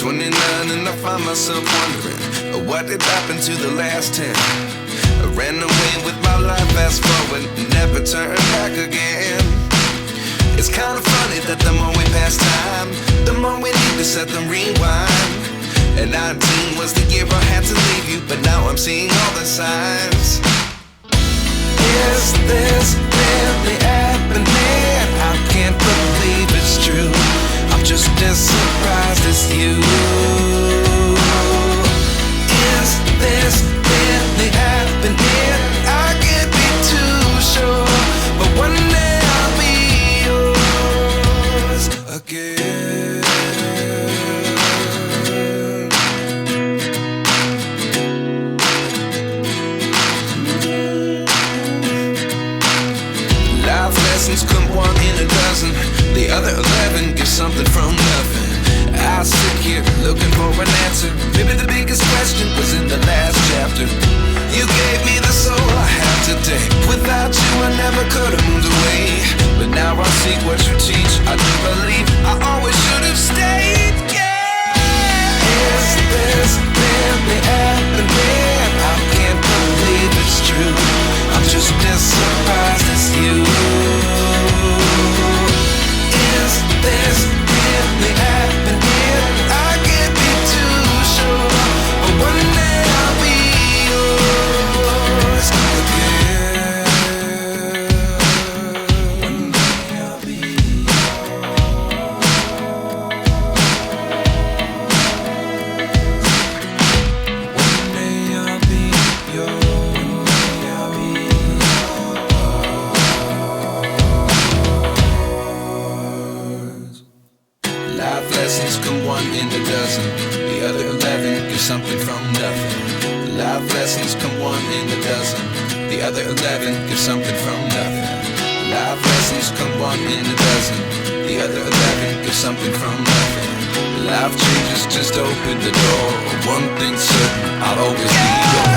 29 and I find myself wondering, what did happen to the last 10? I ran away with my life, fast forward, never turn back again. It's kind of funny that the more we pass time, the more we need to set them rewind. And 19 was the year I had to leave you, but now I'm seeing all the signs. Is this really happening? I can't believe it's true. I'm just as surprised as you. Is this really happening? I can't be too sure, but one day I'll be yours again. Life lessons come one in a dozen. The other 11 give something from nothing. I sit here looking for an answer. Maybe the biggest question was in the last chapter. You gave me the soul I have today. Without you I never could have moved away. But now I see what you teach. I do believe I always should have stayed. Yeah. Is this really happening? I can't believe it's true. I'm just as surprised as you. Is this really happening? I can't be too sure, but one day I'll be yours again. One day I'll be yours. One day I'll be yours. One day I'll be yours. Life lessons come one in a dozen. The other 11 give something from nothing. Life lessons come one in a dozen. The other 11 give something from nothing. Life lessons come one in a dozen. The other 11 give something from nothing. Life changes just open the door. One thing's certain, I'll always be yours.